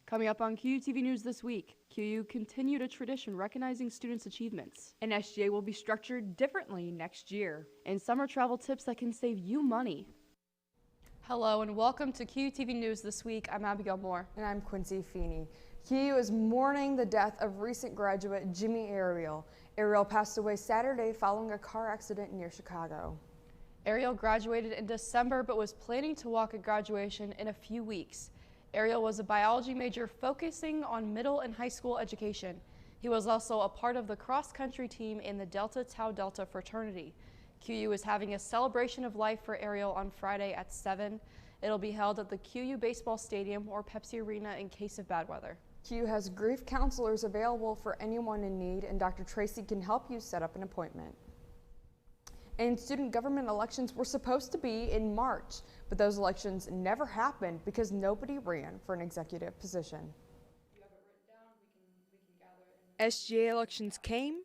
Coming up on QUTV News this week, QU continued a tradition recognizing students' achievements. And SGA will be structured differently next year. And summer travel tips that can save you money. Hello and welcome to QUTV News this week. I'm Abigail Moore. And I'm Quincy Feeney. QU is mourning the death of recent graduate Jimmy Ariel. Ariel passed away Saturday following a car accident near Chicago. Ariel graduated in December but was planning to walk at graduation in a few weeks. Ariel was a biology major focusing on middle and high school education. He was also a part of the cross-country team in the Delta Tau Delta fraternity. QU is having a celebration of life for Ariel on Friday at 7. It'll be held at the QU Baseball Stadium or Pepsi Arena in case of bad weather. QU has grief counselors available for anyone in need, and Dr. Tracy can help you set up an appointment. And student government elections were supposed to be in March, but those elections never happened because nobody ran for an executive position. You have it written down. We can gather it. SGA elections came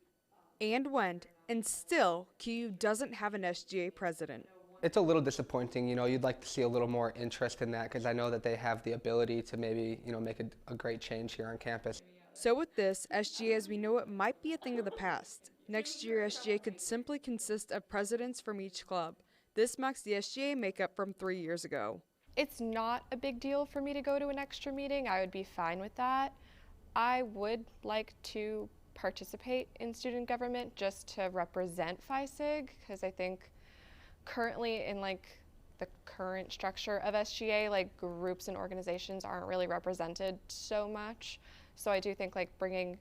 and went, and still QU doesn't have an SGA president. It's a little disappointing, you'd like to see a little more interest in that because I know that they have the ability to maybe, make a great change here on campus. So with this, SGA as we know it might be a thing of the past. Next year, SGA could simply consist of presidents from each club. This marks the SGA makeup from 3 years ago. It's not a big deal for me to go to an extra meeting. I would be fine with that. I would like to participate in student government just to represent Phi Sig, because I think currently in the current structure of SGA, groups and organizations aren't really represented so much. So I do think bringing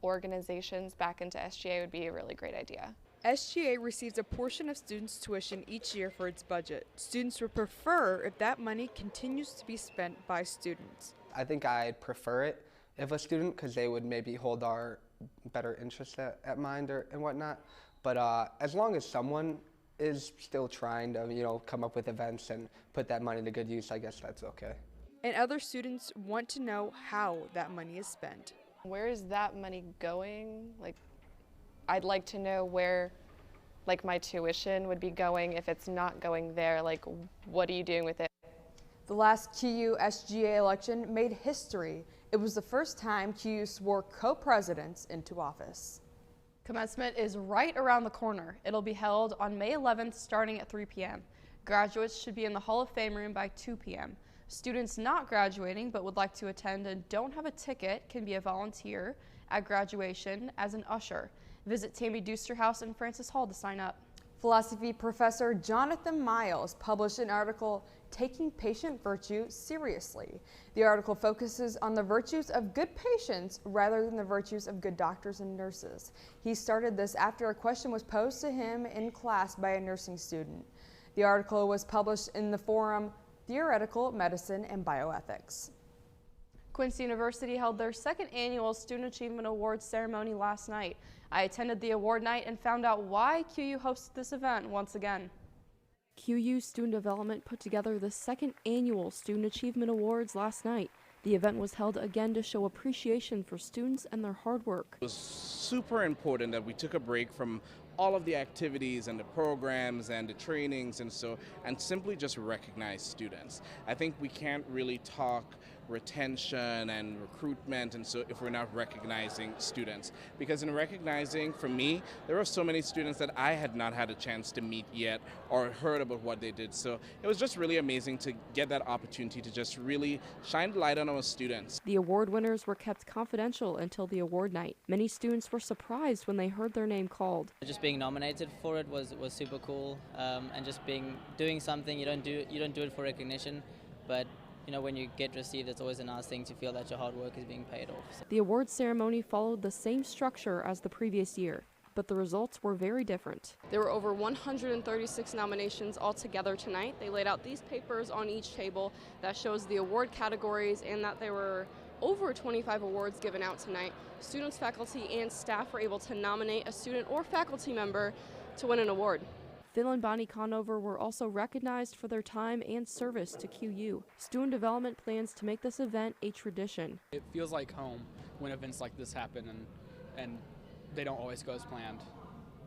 organizations back into SGA would be a really great idea. SGA receives a portion of students' tuition each year for its budget. Students would prefer if that money continues to be spent by students. I think I'd prefer it if a student, because they would maybe hold our better interests at mind and whatnot. But as long as someone is still trying to, come up with events and put that money to good use, I guess that's okay. And other students want to know how that money is spent. Where is that money going? I'd like to know where my tuition would be going. If it's not going there, what are you doing with it? The last QU SGA election made history. It was the first time QU swore co-presidents into office. Commencement is right around the corner. It'll be held on May 11th starting at 3 p.m. Graduates should be in the Hall of Fame room by 2 p.m. Students not graduating but would like to attend and don't have a ticket can be a volunteer at graduation as an usher. Visit Tammy Deuster House in Francis Hall to sign up. Philosophy professor Jonathan Miles published an article, Taking Patient Virtue Seriously. The article focuses on the virtues of good patients rather than the virtues of good doctors and nurses. He started this after a question was posed to him in class by a nursing student. The article was published in the forum Theoretical Medicine and Bioethics. Quincy University held their second annual Student Achievement Awards ceremony last night. I attended the award night and found out why QU hosted this event once again. QU Student Development put together the second annual Student Achievement Awards last night. The event was held again to show appreciation for students and their hard work. It was super important that we took a break from all of the activities and the programs and the trainings and simply just recognize students. I think we can't really talk retention and recruitment if we're not recognizing students, because in recognizing, for me, there were so many students that I had not had a chance to meet yet or heard about what they did. So it was just really amazing to get that opportunity to just really shine the light on our students. The award winners were kept confidential until the award night. Many students were surprised when they heard their name called. Just being nominated for it was super cool, and just doing something you don't do it for recognition, but when you get received, it's always a nice thing to feel that your hard work is being paid off. So. The awards ceremony followed the same structure as the previous year, but the results were very different. There were over 136 nominations altogether tonight. They laid out these papers on each table that shows the award categories and that there were over 25 awards given out tonight. Students, faculty, and staff were able to nominate a student or faculty member to win an award. Phil and Bonnie Conover were also recognized for their time and service to QU. Student Development plans to make this event a tradition. It feels like home when events like this happen and they don't always go as planned.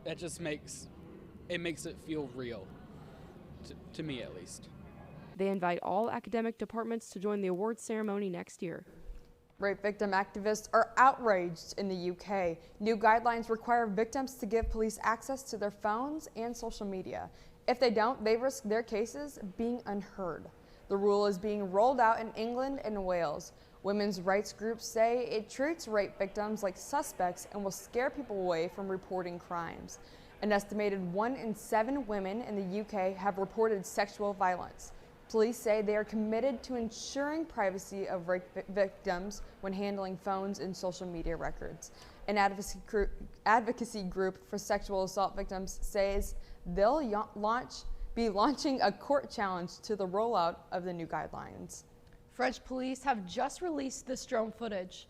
That just makes it feel real, to me at least. They invite all academic departments to join the awards ceremony next year. Rape victim activists are outraged in the UK. New guidelines require victims to give police access to their phones and social media. If they don't, they risk their cases being unheard. The rule is being rolled out in England and Wales. Women's rights groups say it treats rape victims like suspects and will scare people away from reporting crimes. An estimated 1 in 7 women in the UK have reported sexual violence. Police say they are committed to ensuring privacy of rape victims when handling phones and social media records. An advocacy group for sexual assault victims says they'll be launching a court challenge to the rollout of the new guidelines. French police have just released this drone footage.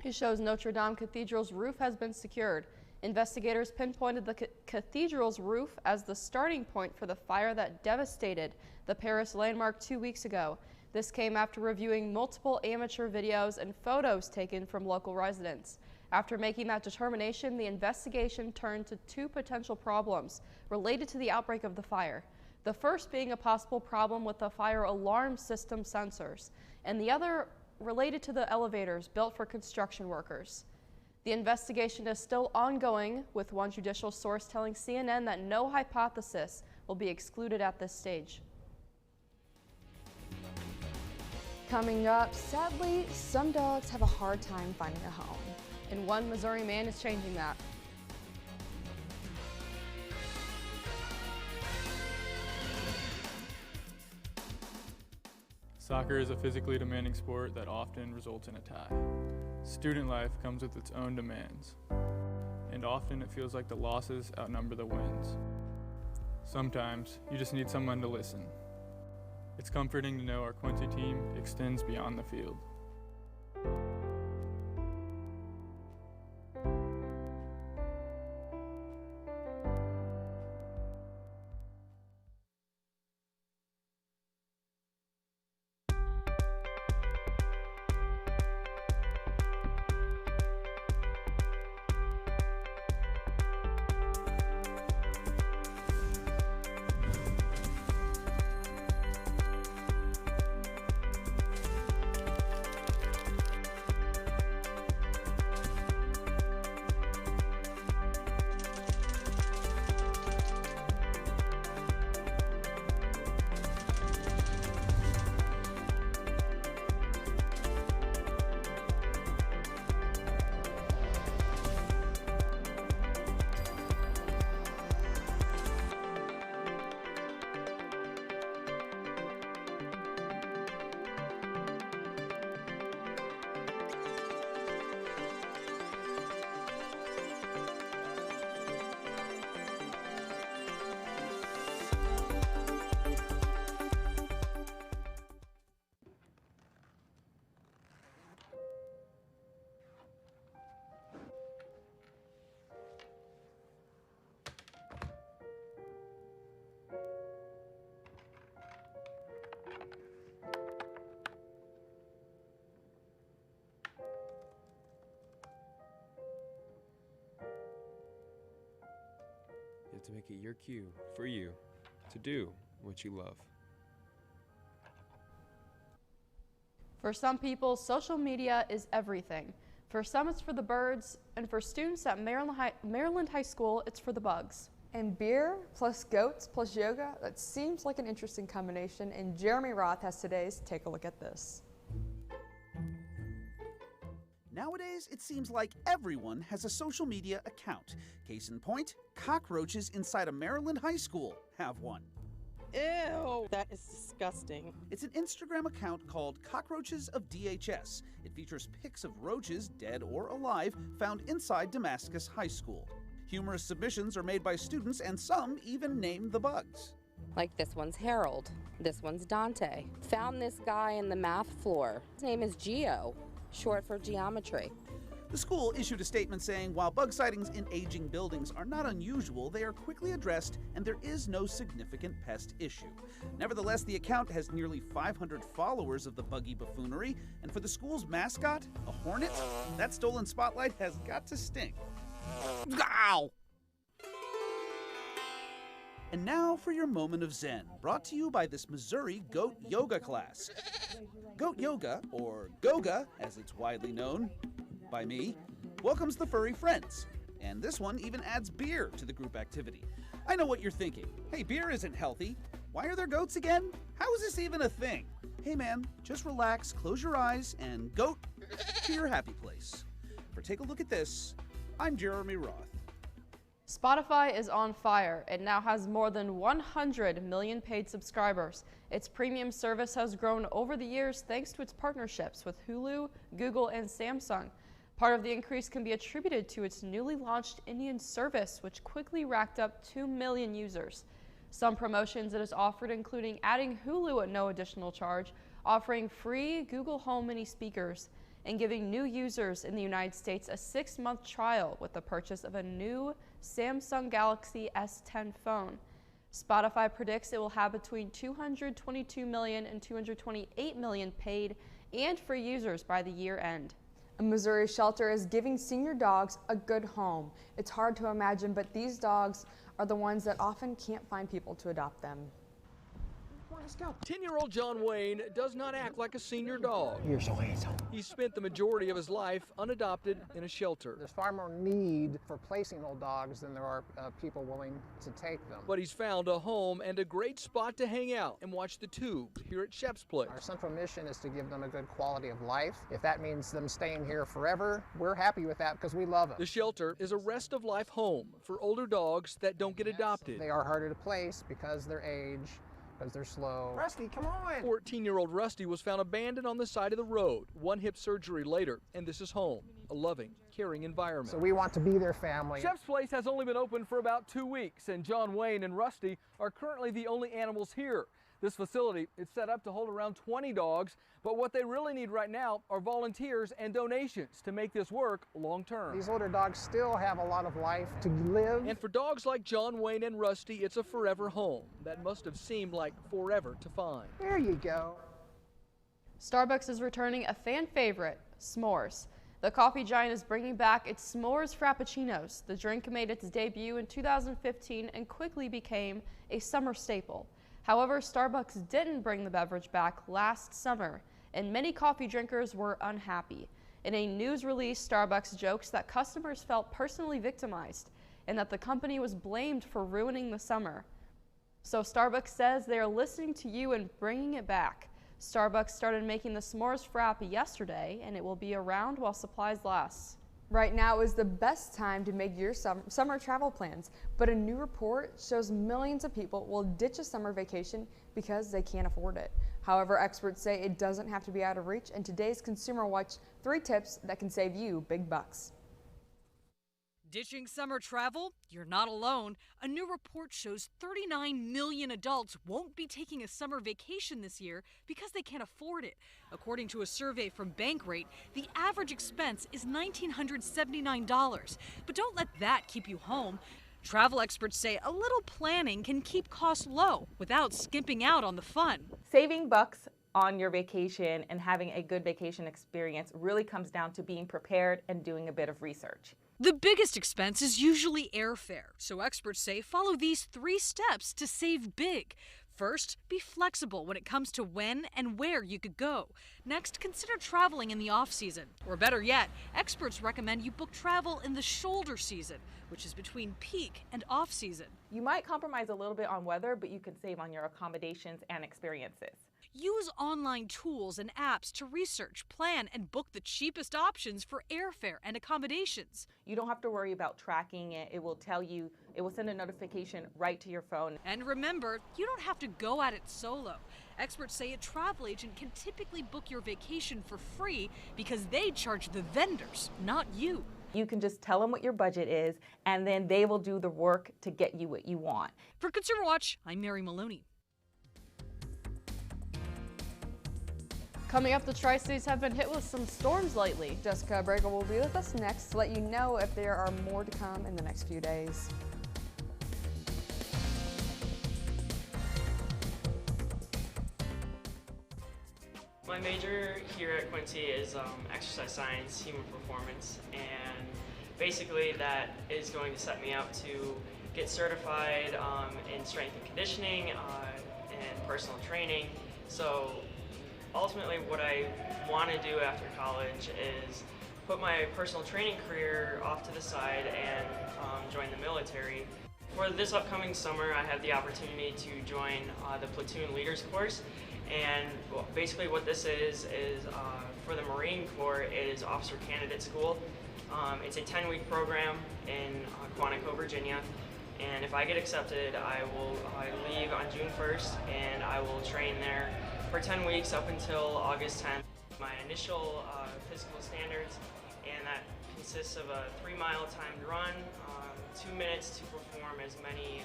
It shows Notre Dame Cathedral's roof has been secured. Investigators pinpointed the cathedral's roof as the starting point for the fire that devastated the Paris landmark 2 weeks ago. This came after reviewing multiple amateur videos and photos taken from local residents. After making that determination, the investigation turned to 2 potential problems related to the outbreak of the fire. The first being a possible problem with the fire alarm system sensors, and the other related to the elevators built for construction workers. The investigation is still ongoing, with one judicial source telling CNN that no hypothesis will be excluded at this stage. Coming up, sadly, some dogs have a hard time finding a home. And one Missouri man is changing that. Soccer is a physically demanding sport that often results in a tie. Student life comes with its own demands, and often it feels like the losses outnumber the wins. Sometimes you just need someone to listen. It's comforting to know our Quincy team extends beyond the field. You have to make it your cue for you to do what you love. For some people, social media is everything. For some, it's for the birds, and for students at Maryland High School, it's for the bugs. And beer plus goats plus yoga, that seems like an interesting combination, and Jeremy Roth has today's Take a Look at This. Nowadays, it seems like everyone has a social media account. Case in point, cockroaches inside a Maryland high school have one. Ew, that is disgusting. It's an Instagram account called Cockroaches of DHS. It features pics of roaches, dead or alive, found inside Damascus High School. Humorous submissions are made by students, and some even name the bugs. Like this one's Harold. This one's Dante. Found this guy in the math floor. His name is Geo, short for geometry. The school issued a statement saying while bug sightings in aging buildings are not unusual, they are quickly addressed and there is no significant pest issue. Nevertheless, the account has nearly 500 followers of the buggy buffoonery, and for the school's mascot, a hornet, that stolen spotlight has got to stink. Ow! And now for your moment of zen, brought to you by this Missouri goat yoga class. Goat yoga, or Goga as it's widely known by me, welcomes the furry friends. And this one even adds beer to the group activity. I know what you're thinking. Hey, beer isn't healthy. Why are there goats again? How is this even a thing? Hey man, just relax, close your eyes, and goat to your happy place. For Take a Look at This, I'm Jeremy Roth. Spotify is on fire. It now has more than 100 million paid subscribers. Its premium service has grown over the years thanks to its partnerships with Hulu, Google, and Samsung. Part of the increase can be attributed to its newly launched Indian service, which quickly racked up 2 million users. Some promotions it has offered including adding Hulu at no additional charge, offering free Google Home Mini speakers, and giving new users in the United States a 6-month trial with the purchase of a new Samsung Galaxy S10 phone. Spotify predicts it will have between 222 million and 228 million paid and free users by the year end. A Missouri shelter is giving senior dogs a good home. It's hard to imagine, but these dogs are the ones that often can't find people to adopt them. 10-year-old John Wayne does not act like a senior dog. You're so handsome. He spent the majority of his life unadopted in a shelter. There's far more need for placing old dogs than there are people willing to take them. But he's found a home and a great spot to hang out and watch the tubes here at Shep's Place. Our central mission is to give them a good quality of life. If that means them staying here forever, we're happy with that because we love them. The shelter is a rest-of-life home for older dogs that don't get adopted. They are harder to place because their age, because they're slow. Rusty, come on! 14-year-old Rusty was found abandoned on the side of the road, 1 hip surgery later, and this is home, a loving, caring environment. So we want to be their family. Shep's Place has only been open for about 2 weeks, and John Wayne and Rusty are currently the only animals here. This facility is set up to hold around 20 dogs, but what they really need right now are volunteers and donations to make this work long term. These older dogs still have a lot of life to live. And for dogs like John Wayne and Rusty, it's a forever home that must have seemed like forever to find. There you go. Starbucks is returning a fan favorite, s'mores. The coffee giant is bringing back its s'mores frappuccinos. The drink made its debut in 2015 and quickly became a summer staple. However, Starbucks didn't bring the beverage back last summer, and many coffee drinkers were unhappy. In a news release, Starbucks jokes that customers felt personally victimized and that the company was blamed for ruining the summer. So Starbucks says they are listening to you and bringing it back. Starbucks started making the s'mores frap yesterday, and it will be around while supplies last. Right now is the best time to make your summer travel plans, but a new report shows millions of people will ditch a summer vacation because they can't afford it. However, experts say it doesn't have to be out of reach, and today's Consumer Watch, 3 tips that can save you big bucks. Ditching summer travel? You're not alone. A new report shows 39 million adults won't be taking a summer vacation this year because they can't afford it. According to a survey from Bankrate, the average expense is $1,979. But don't let that keep you home. Travel experts say a little planning can keep costs low without skimping out on the fun. Saving bucks on your vacation and having a good vacation experience really comes down to being prepared and doing a bit of research. The biggest expense is usually airfare, so experts say follow these 3 steps to save big. First, be flexible when it comes to when and where you could go. Next, consider traveling in the off-season. Or better yet, experts recommend you book travel in the shoulder season, which is between peak and off-season. You might compromise a little bit on weather, but you can save on your accommodations and experiences. Use online tools and apps to research, plan, and book the cheapest options for airfare and accommodations. You don't have to worry about tracking it. It will tell you, it will send a notification right to your phone. And remember, you don't have to go at it solo. Experts say a travel agent can typically book your vacation for free because they charge the vendors, not you. You can just tell them what your budget is, and then they will do the work to get you what you want. For Consumer Watch, I'm Mary Maloney. Coming up, the Tri-States have been hit with some storms lately. Jessica Abrego will be with us next to let you know if there are more to come in the next few days. My major here at Quincy is exercise science, human performance, and basically that is going to set me out to get certified in strength and conditioning and personal training. So ultimately what I want to do after college is put my personal training career off to the side and join the military. For this upcoming summer, I have the opportunity to join the platoon leaders course, and basically what this is for the Marine Corps, it is officer candidate school. It's a 10-week program in Quantico, Virginia, and if I get accepted, I leave on June 1st, and I will train there for 10 weeks up until August 10th. My initial physical standards, and that consists of a 3-mile timed run, 2 minutes to perform as many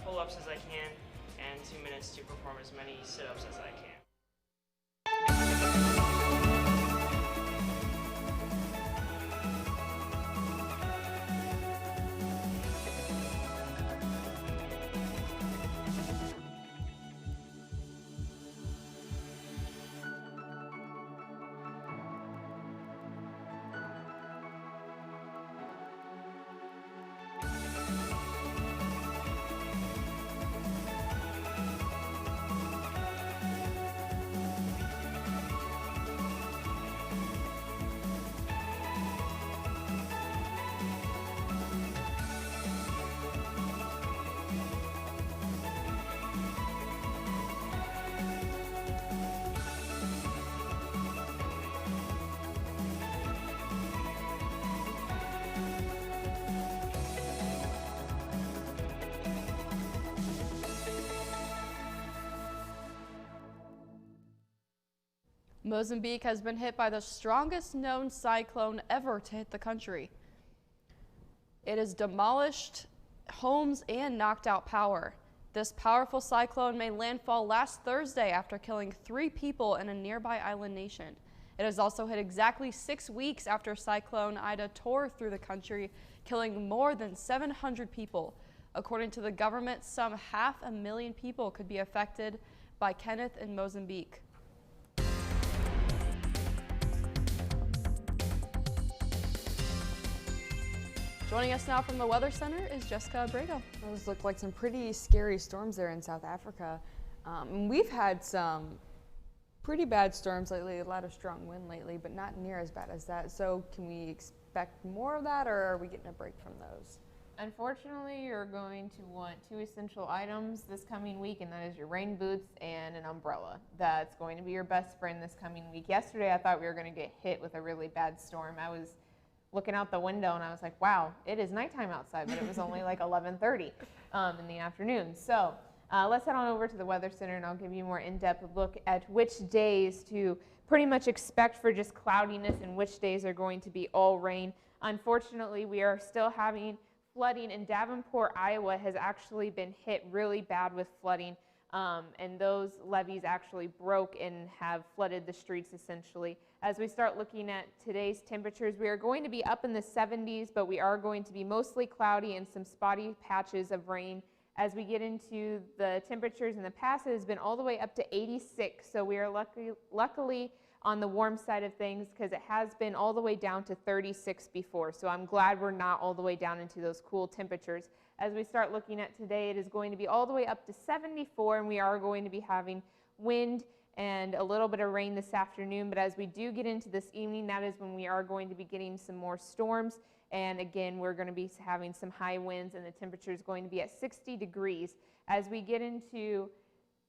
pull-ups as I can, and 2 minutes to perform as many sit-ups as I can. Mozambique has been hit by the strongest known cyclone ever to hit the country. It has demolished homes and knocked out power. This powerful cyclone made landfall last Thursday after killing 3 people in a nearby island nation. It has also hit exactly 6 weeks after Cyclone Ida tore through the country, killing more than 700 people. According to the government, some 500,000 people could be affected by Kenneth in Mozambique. Joining us now from the Weather Center is Jessica Abrego. Those look like some pretty scary storms there in South Africa. And we've had some pretty bad storms lately, a lot of strong wind lately, but not near as bad as that. So can we expect more of that, or are we getting a break from those? Unfortunately, you're going to want 2 essential items this coming week, and that is your rain boots and an umbrella. That's going to be your best friend this coming week. Yesterday, I thought we were going to get hit with a really bad storm. I was looking out the window and I was like, wow, it is nighttime outside, but it was only like 11:30 in the afternoon. So let's head on over to the Weather Center and I'll give you a more in-depth look at which days to pretty much expect for just cloudiness and which days are going to be all rain. Unfortunately, we are still having flooding, and Davenport, Iowa has actually been hit really bad with flooding, and those levees actually broke and have flooded the streets essentially. As we start looking at today's temperatures, we are going to be up in the 70s, but we are going to be mostly cloudy and some spotty patches of rain. As we get into the temperatures in the past, it has been all the way up to 86, so we are luckily on the warm side of things because it has been all the way down to 36 before. So I'm glad we're not all the way down into those cool temperatures. As we start looking at today, it is going to be all the way up to 74, and we are going to be having wind and a little bit of rain this afternoon. But as we do get into this evening, that is when we are going to be getting some more storms. And again, we're going to be having some high winds, and the temperature is going to be at 60 degrees. As we get into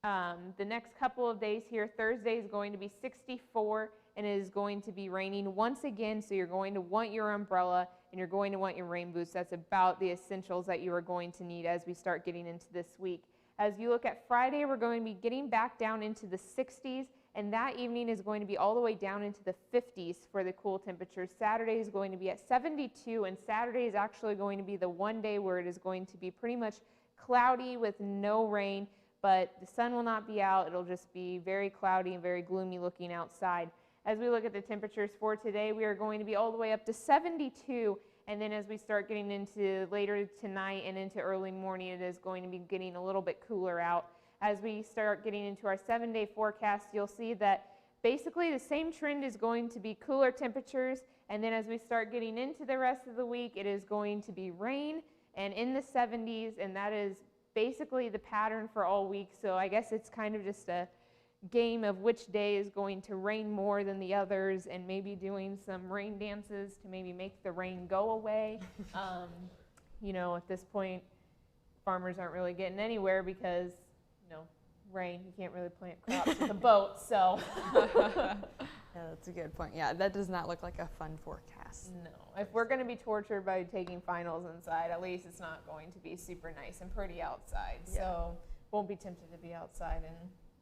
the next couple of days here, Thursday is going to be 64, and it is going to be raining once again, so you're going to want your umbrella and you're going to want your rain boots. That's about the essentials that you are going to need as we start getting into this week. As you look at Friday, we're going to be getting back down into the 60s, and that evening is going to be all the way down into the 50s for the cool temperatures. Saturday is going to be at 72, and Saturday is actually going to be the one day where it is going to be pretty much cloudy with no rain, but the sun will not be out. It'll just be very cloudy and very gloomy looking outside. As we look at the temperatures for today, we are going to be all the way up to 72, and then as we start getting into later tonight and into early morning, it is going to be getting a little bit cooler out. As we start getting into our 7-day forecast, you'll see that basically the same trend is going to be cooler temperatures, and then as we start getting into the rest of the week, it is going to be rain and in the 70s, and that is basically the pattern for all week. So I guess it's kind of just a game of which day is going to rain more than the others, and maybe doing some rain dances to maybe make the rain go away. You know, at this point, farmers aren't really getting anywhere because, you know, rain, you can't really plant crops with a boat, so. Yeah, that's a good point. Yeah, that does not look like a fun forecast. No, if we're going to be tortured by taking finals inside, at least it's not going to be super nice and pretty outside. Yeah. So won't be tempted to be outside and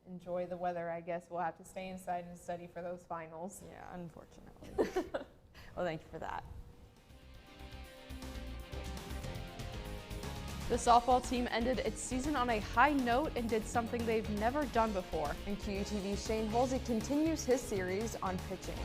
enjoy the weather. I guess we'll have to stay inside and study for those finals. Yeah, unfortunately. Well, thank you for that. The softball team ended its season on a high note and did something they've never done before. And QUTV's Shane Halsey continues his series on pitching.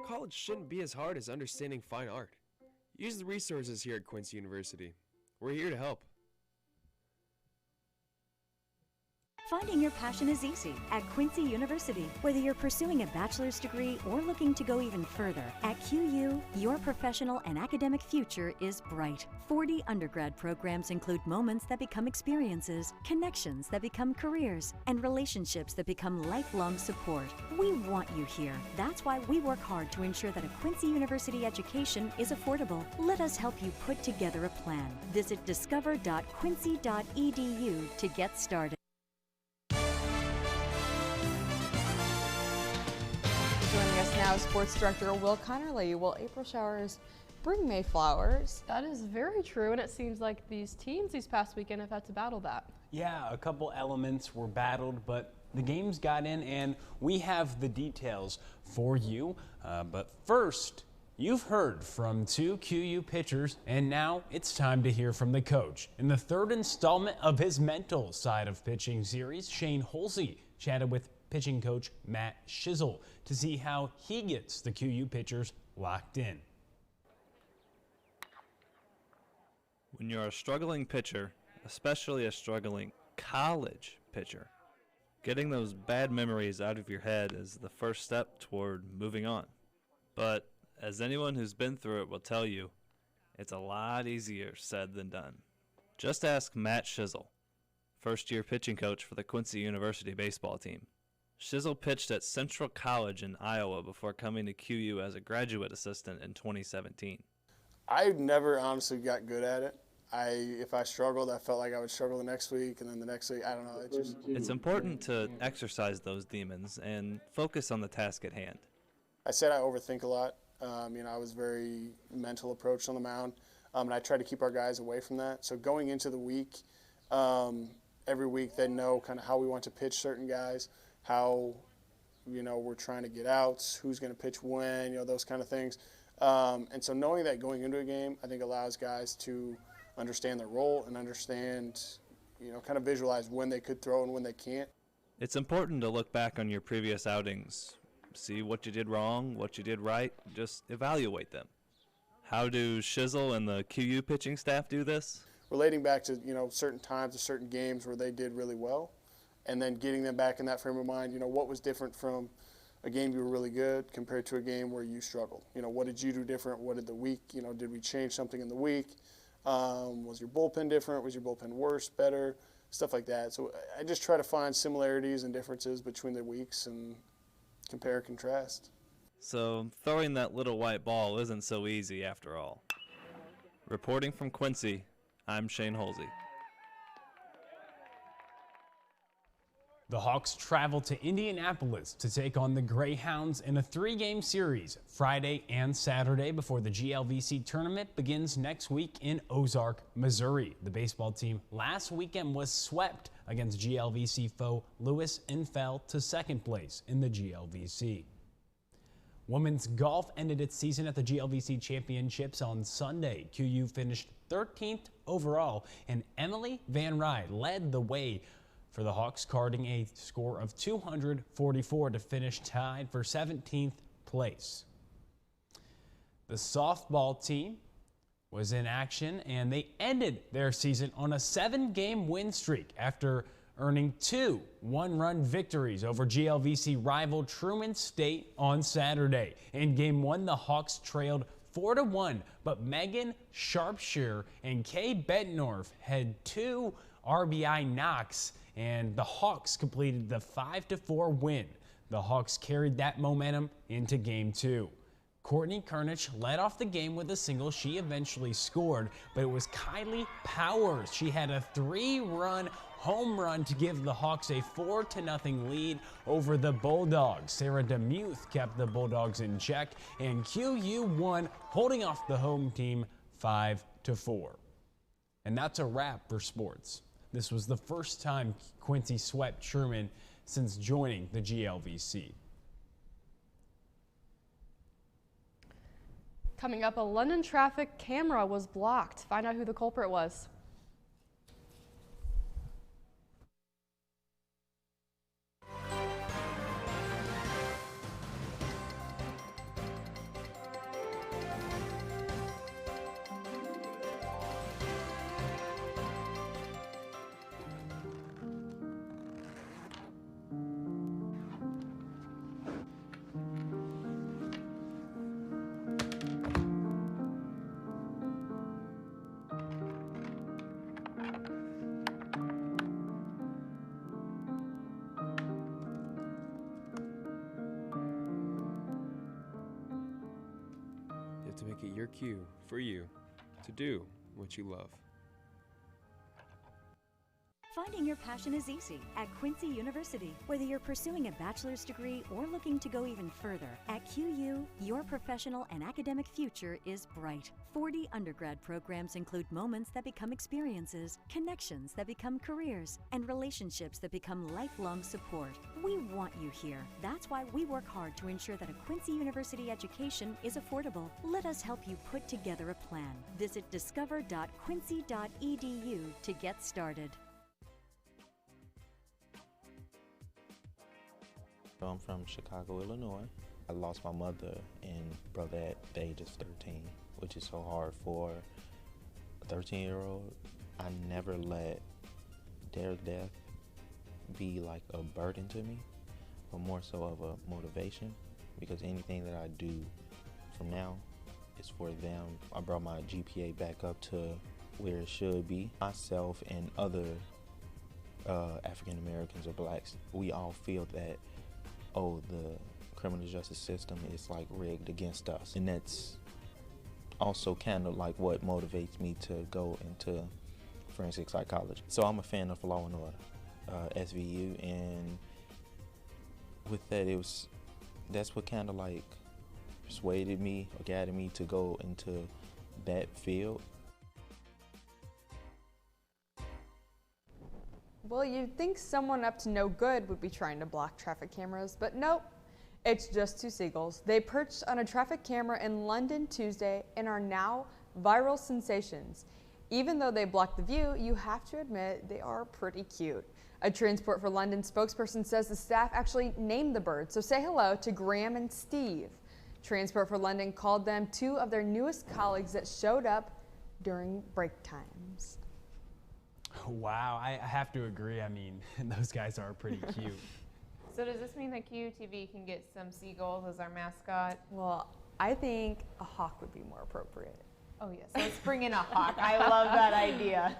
College shouldn't be as hard as understanding fine art. Use the resources here at Quincy University. We're here to help. Finding your passion is easy at Quincy University. Whether you're pursuing a bachelor's degree or looking to go even further, at QU, your professional and academic future is bright. 40 undergrad programs include moments that become experiences, connections that become careers, and relationships that become lifelong support. We want you here. That's why we work hard to ensure that a Quincy University education is affordable. Let us help you put together a plan. Visit discover.quincy.edu to get started. Joining us now is Sports Director Will Connerly. Will April showers bring May flowers? That is very true, and it seems like these teams these past weekend have had to battle that. Yeah, a couple elements were battled, but the games got in, and we have the details for you. But first, you've heard from two QU pitchers, and now it's time to hear from the coach. In the third installment of his mental side of pitching series, Shane Halsey chatted with pitching coach Matt Shizzle to see how he gets the QU pitchers locked in. When you're a struggling pitcher, especially a struggling college pitcher, getting those bad memories out of your head is the first step toward moving on. But as anyone who's been through it will tell you, it's a lot easier said than done. Just ask Matt Shizzle, first-year pitching coach for the Quincy University baseball team. Shizzle pitched at Central College in Iowa before coming to QU as a graduate assistant in 2017. I never honestly got good at it. If I struggled, I felt like I would struggle the next week, and then the next week, I don't know. It's important to exercise those demons and focus on the task at hand. I said I overthink a lot. I was very mental approach on the mound, and I try to keep our guys away from that. So going into the week, every week they know kind of how we want to pitch certain guys, how we're trying to get outs, who's going to pitch when, those kind of things. And so knowing that going into a game, I think allows guys to understand their role and understand, kind of visualize when they could throw and when they can't. It's important to look back on your previous outings, see what you did wrong, what you did right, just evaluate them. How do Shizzle and the QU pitching staff do this? relating back to, certain times or certain games where they did really well, and then getting them back in that frame of mind, what was different from a game you were really good compared to a game where you struggled. What did you do different? What did the week, did we change something in the week? Was your bullpen different? Was your bullpen worse, better? Stuff like that. So I just try to find similarities and differences between the weeks and compare and contrast. So throwing that little white ball isn't so easy after all. Reporting from Quincy, I'm Shane Holsey. The Hawks travel to Indianapolis to take on the Greyhounds in a 3-game series Friday and Saturday before the GLVC tournament begins next week in Ozark, Missouri. The baseball team last weekend was swept against GLVC foe Lewis and fell to second place in the GLVC. Women's golf ended its season at the GLVC Championships on Sunday. QU finished 13th overall, and Emily Van Rye led the way for the Hawks, carding a score of 244 to finish tied for 17th place. The softball team was in action, and they ended their season on a 7-game win streak after earning 2 one-run victories over GLVC rival Truman State on Saturday. In Game 1, the Hawks trailed 4-1, but Megan Sharpshire and Kay Bettendorf had 2 RBI knocks, and the Hawks completed the 5-4 win. The Hawks carried that momentum into Game 2. Courtney Kernich led off the game with a single. She eventually scored, but it was Kylie Powers. She had a 3-run home run to give the Hawks a 4-0 lead over the Bulldogs. Sarah DeMuth kept the Bulldogs in check, and QU won, holding off the home team 5-4. And that's a wrap for sports. This was the first time Quincy swept Truman since joining the GLVC. Coming up, a London traffic camera was blocked. Find out who the culprit was. To make it your cue for you to do what you love. Finding your passion is easy at Quincy University. Whether you're pursuing a bachelor's degree or looking to go even further, at QU, your professional and academic future is bright. 40 undergrad programs include moments that become experiences, connections that become careers, and relationships that become lifelong support. We want you here. That's why we work hard to ensure that a Quincy University education is affordable. Let us help you put together a plan. Visit discover.quincy.edu to get started. I'm from Chicago, Illinois. I lost my mother and brother at the age of 13, which is so hard for a 13-year-old. I never let their death be like a burden to me, but more so of a motivation, because anything that I do from now is for them. I brought my GPA back up to where it should be. Myself and other African Americans or blacks, we all feel that, oh, the criminal justice system is like rigged against us. And that's also kind of like what motivates me to go into forensic psychology. So I'm a fan of Law and Order, SVU, and with that, that's what kind of like persuaded me or guided me to go into that field. Well, you'd think someone up to no good would be trying to block traffic cameras, but nope. It's just 2 seagulls. They perched on a traffic camera in London Tuesday and are now viral sensations. Even though they block the view, you have to admit they are pretty cute. A Transport for London spokesperson says the staff actually named the birds, so say hello to Graham and Steve. Transport for London called them 2 of their newest colleagues that showed up during break times. Wow, I have to agree. I mean, those guys are pretty cute. So does this mean that QUTV can get some seagulls as our mascot? Well, I think a hawk would be more appropriate. Oh yes, let's bring in a hawk. I love that idea.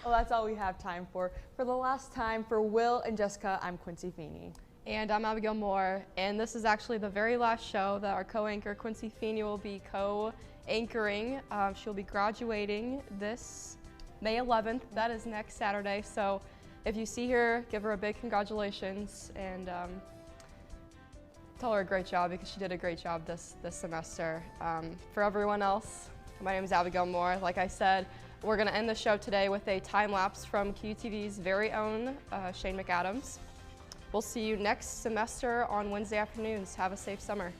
Well, that's all we have time for. For the last time, for Will and Jessica, I'm Quincy Feeney. And I'm Abigail Moore, and this is actually the very last show that our co-anchor Quincy Feeney will be co-anchoring. She'll be graduating this May 11th. That is next Saturday. So if you see her, give her a big congratulations and tell her a great job, because she did a great job this semester. For everyone else, my name is Abigail Moore. Like I said, we're going to end the show today with a time lapse from QUTV's very own Shane McAdams. We'll see you next semester on Wednesday afternoons. Have a safe summer.